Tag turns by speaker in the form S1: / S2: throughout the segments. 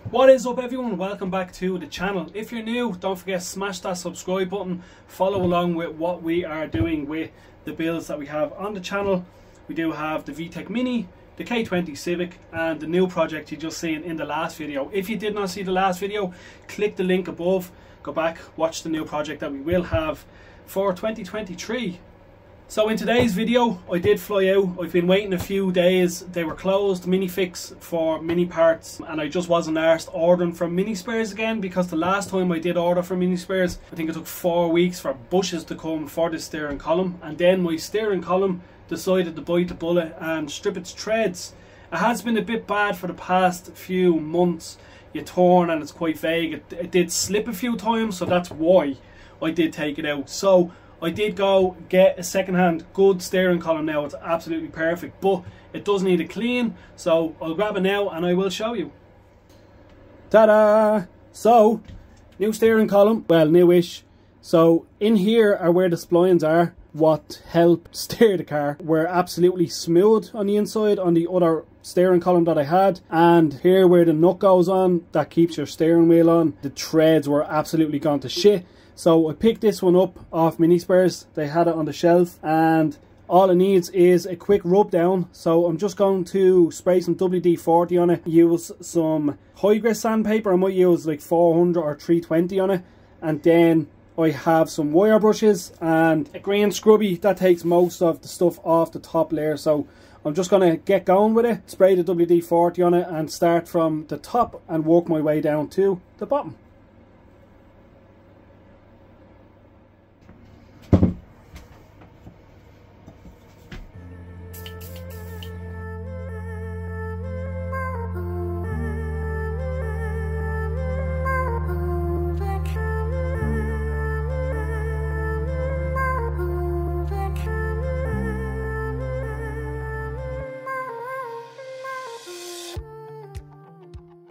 S1: What is up everyone, welcome back to the channel. If you're new, don't forget smash that subscribe button, follow along with what we are doing with the builds that we have on the channel. We do have the VTEC Mini, the K20 Civic and the new project you just seen in the last video. If you did not see the last video, click the link above, go back, watch the new project that we will have for 2023. So in today's video, I did fly out. I've been waiting a few days. They were closed, Minifix for mini parts, and I just wasn't arsed ordering from mini spares again, because the last time I did order from mini spares, I think it took 4 weeks for bushes to come for the steering column, and then my steering column decided to bite the bullet and strip its threads. It has been a bit bad for the past few months. You turn and it's quite vague. It did slip a few times, so that's why I did take it out. So I did go get a second-hand good steering column now. It's absolutely perfect, but it does need a clean, so I'll grab it now and I will show you. Ta-da! So, new steering column, well, newish. So in here are where the splines are, what help steer the car. Were absolutely smooth on the inside on the other steering column that I had, and here where the nut goes on that keeps your steering wheel on, the threads were absolutely gone to shit. So I picked this one up off mini spares. They had it on the shelf and all it needs is a quick rub down. So I'm just going to spray some WD-40 on it, use some high grit sandpaper. I might use like 400 or 320 on it, and then I have some wire brushes and a green scrubby that takes most of the stuff off the top layer. So I'm just going to get going with it, spray the WD-40 on it and start from the top and work my way down to the bottom.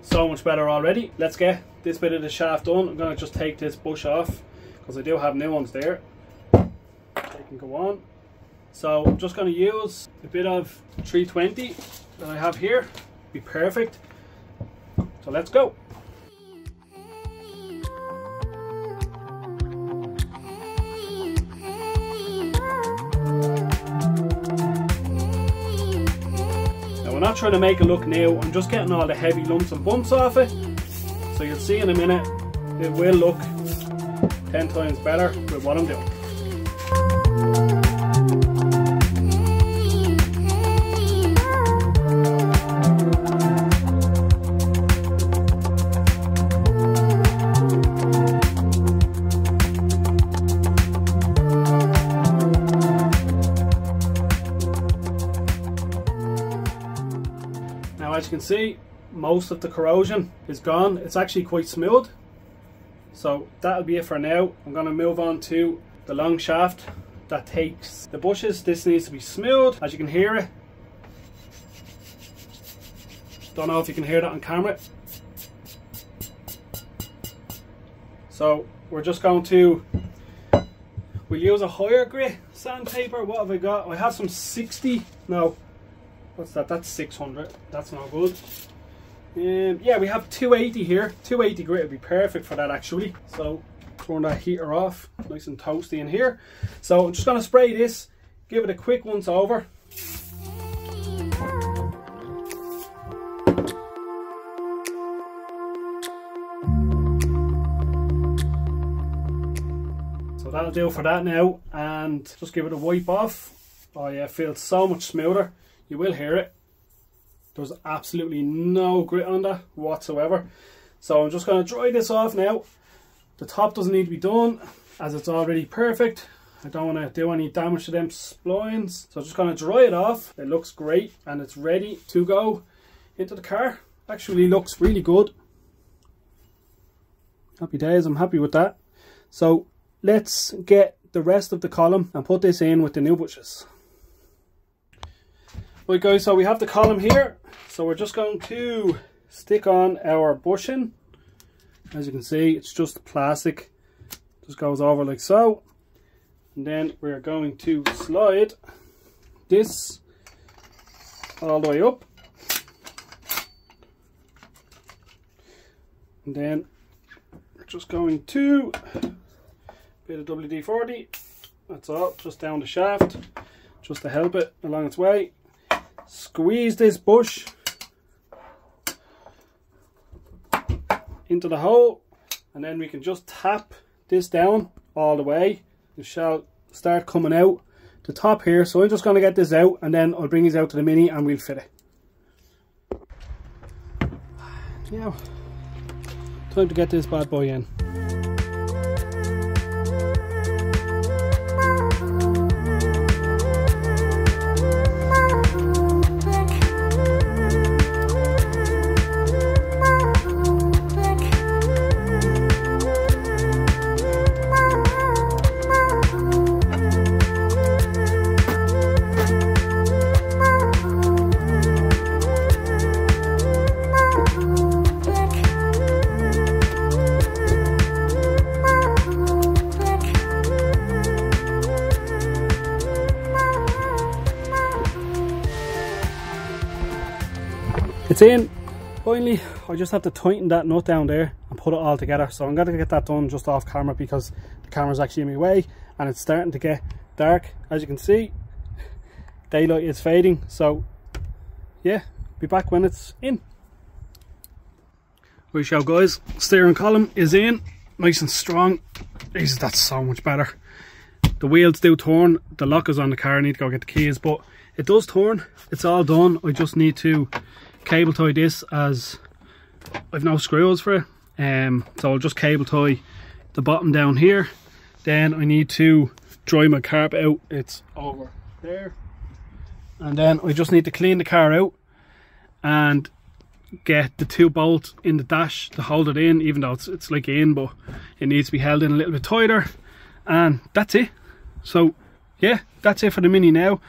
S1: So much better already. Let's get this bit of the shaft done. I'm going to just take this bush off because I do have new ones there. They can go on. So I'm just going to use a bit of 320 that I have here. Be perfect. So let's go. I'm not trying to make it look new, I'm just getting all the heavy lumps and bumps off it. So you'll see in a minute, it will look 10 times better with what I'm doing. As you can see, most of the corrosion is gone. It's actually quite smooth. So that'll be it for now. I'm going to move on to the long shaft that takes the bushes. This needs to be smooth, as you can hear it. Don't know if you can hear that on camera. So we're just going to, we'll use a higher grit sandpaper. What have I got? I have some 60, no, what's that? That's 600. That's not good. Yeah, we have 280 here. 280 grit would be perfect for that actually. So turn that heater off, nice and toasty in here. So I'm just going to spray this, give it a quick once over. So that'll do for that now, and just give it a wipe off. Oh yeah, it feels so much smoother. You will hear it. There's absolutely no grit on that whatsoever. So I'm just going to dry this off now. The top doesn't need to be done as it's already perfect. I don't want to do any damage to them splines. So I'm just going to dry it off. It looks great and it's ready to go into the car. Actually looks really good. Happy days, I'm happy with that. So let's get the rest of the column and put this in with the new bushes. Right guys, so we have the column here, so we're just going to stick on our bushing. As you can see, it's just plastic, just goes over like so, and then we're going to slide this all the way up, And then we're just going to a bit of WD-40. That's all, just down the shaft, just to help it along its way. Squeeze this bush into the hole, and then we can just tap this down all the way. It shall start coming out the top here. So I'm just going to get this out, and then I'll bring these out to the Mini and we'll fit it. Now, time to get this bad boy in. It's in. Finally, I just have to tighten that nut down there and put it all together. So I'm going to get that done just off camera because the camera's actually in my way and it's starting to get dark. As you can see, daylight is fading. So yeah, be back when it's in. Right, show guys, steering column is in, nice and strong. Jesus, that's so much better. The wheels do turn, the lock is on the car, I need to go get the keys, but it does turn. It's all done. I just need to cable tie this as I've no screws for it. So I'll just cable tie the bottom down here. Then I need to dry my carpet out. It's over there. And then I just need to clean the car out and get the 2 bolts in the dash to hold it in, even though it's like in, but it needs to be held in a little bit tighter. And that's it. So yeah, that's it for the Mini now.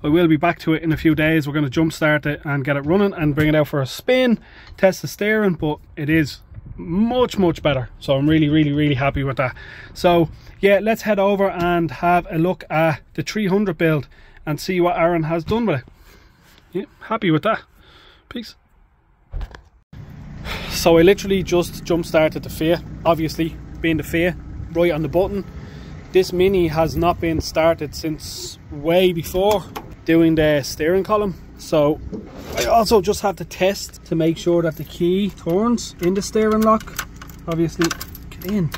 S1: I will be back to it in a few days. We're going to jump start it and get it running and bring it out for a spin, test the steering, but it is much better. So I'm really happy with that. So yeah, let's head over and have a look at the 300 build and see what Aaron has done with it. Yeah, happy with that. Peace. So I literally just jump started the FIA, obviously being the FIA right on the button. This Mini has not been started since way before doing the steering column. So I also just have to test to make sure that the key turns in the steering lock. Obviously, get in.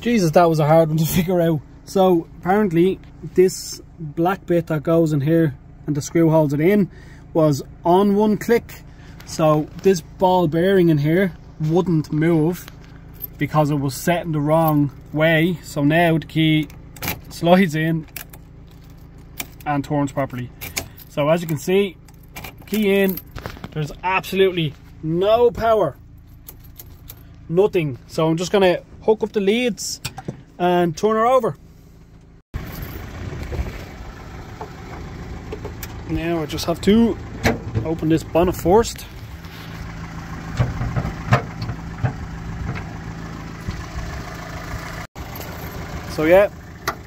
S1: Jesus, that was a hard one to figure out. So apparently this black bit that goes in here and the screw holds it in was on one click. So this ball bearing in here wouldn't move because it was set in the wrong way. So now the key slides in and turns properly. So as you can see, key in, there's absolutely no power, nothing. So I'm just gonna hook up the leads and turn her over. Now I just have to open this bonnet first. So yeah,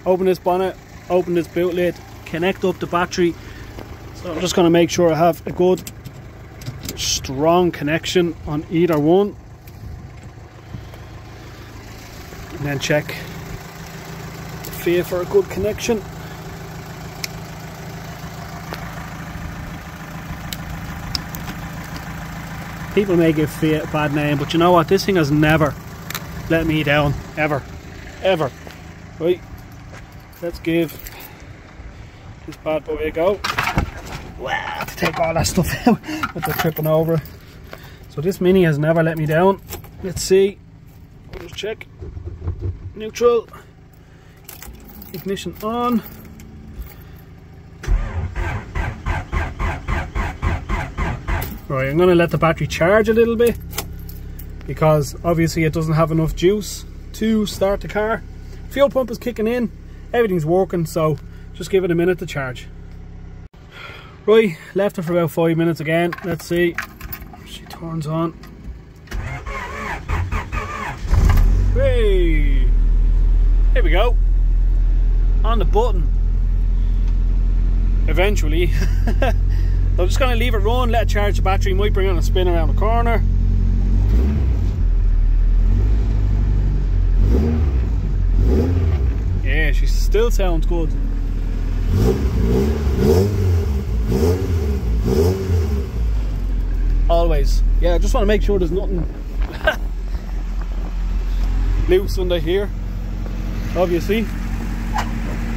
S1: open this bonnet, open this boot lid, connect up the battery. So I'm just going to make sure I have a good strong connection on either one. And then check the FIA for a good connection. People may give FIA a bad name, but you know what? This thing has never let me down, ever. Right, let's give this bad boy a go. Wow, to take all that stuff out that they're tripping over. So this Mini has never let me down. Let's see. I'll just check. Neutral. Ignition on. Right, I'm going to let the battery charge a little bit because obviously it doesn't have enough juice to start the car. Fuel pump is kicking in, everything's working, so just give it a minute to charge. Right, left it for about 5 minutes again. Let's see. She turns on. Hey, here we go. On the button. eventually. So I'm just going to leave it run, let it charge the battery, might bring it on a spin around the corner. Yeah, she still sounds good. Always. Yeah, I just want to make sure there's nothing loose under here. Obviously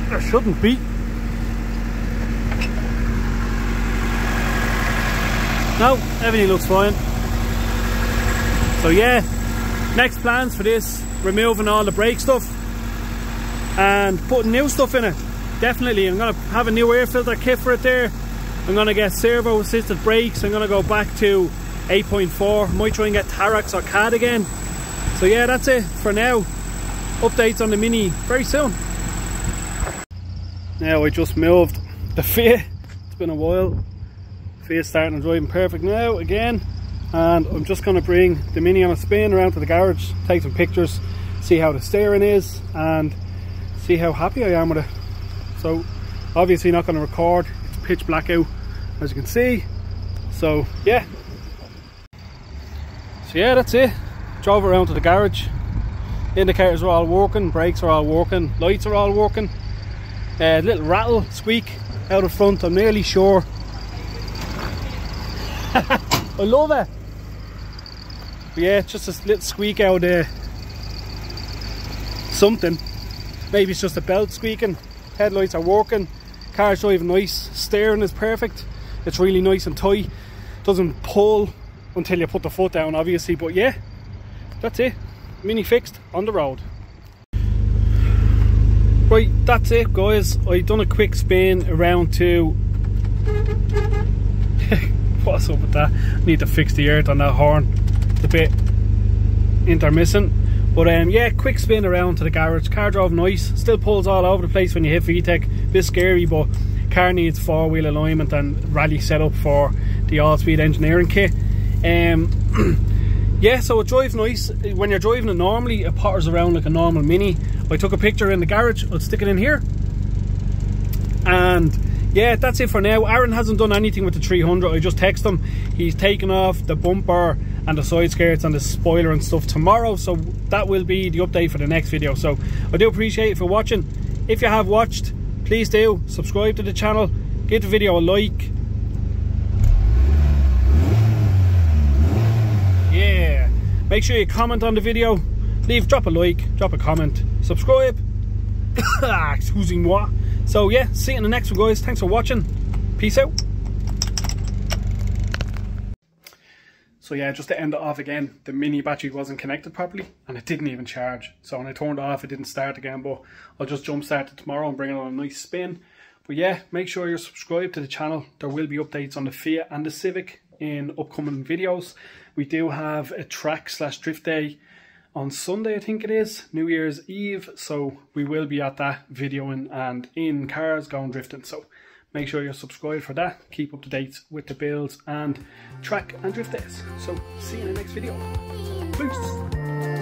S1: there shouldn't be. No, everything looks fine. So yeah, next plans for this, removing all the brake stuff and putting new stuff in it. Definitely, I'm going to have a new air filter kit for it there. I'm going to get servo assisted brakes. I'm going to go back to 8.4. Might try and get Tarax or CAD again. So yeah, that's it for now. Updates on the Mini very soon. Now I just moved the Fiat. It's been a while. Fiat's starting to driving perfect now again. And I'm just going to bring the Mini on a spin around to the garage, take some pictures, see how the steering is and see how happy I am with it. So obviously not going to record, it's pitch black out as you can see. So yeah, that's it. Drove around to the garage. Indicators are all working, brakes are all working, lights are all working. Little rattle squeak out of front, I'm nearly sure. I love it. But yeah, it's just a little squeak out there. Something. Maybe it's just a belt squeaking. Headlights are working. Car's driving nice. Steering is perfect. It's really nice and tight. Doesn't pull until you put the foot down, obviously. But yeah, that's it. Mini fixed, on the road. Right, that's it guys. I've done a quick spin around to what's up with that? I need to fix the earth on that horn. It's a bit intermittent. But yeah, quick spin around to the garage. Car drove nice. Still pulls all over the place when you hit VTEC. Bit scary, but car needs 4-wheel alignment and rally setup for the all-speed engineering kit. Yeah, so it drives nice. When you're driving it normally, it potters around like a normal Mini. I took a picture in the garage. I'll stick it in here. And yeah, that's it for now. Aaron hasn't done anything with the 300. I just texted him. He's taken off the bumper and the side skirts and the spoiler and stuff tomorrow. So that will be the update for the next video. So I do appreciate it for watching. If you have watched, please do subscribe to the channel. Give the video a like. Yeah, make sure you comment on the video, drop a like, drop a comment, subscribe. Excusez-moi. So yeah, see you in the next one guys. Thanks for watching. Peace out. So yeah, just to end it off again, the Mini battery wasn't connected properly and it didn't even charge. So when I turned it off, it didn't start again, but I'll just jump start it tomorrow and bring it on a nice spin. But yeah, make sure you're subscribed to the channel. There will be updates on the Fiat and the Civic in upcoming videos. We do have a track/drift day on Sunday, I think it is, New Year's Eve. So we will be at that videoing and in cars going drifting. So make sure you're subscribed for that. Keep up to date with the builds and track and drift days. So see you in the next video. Peace.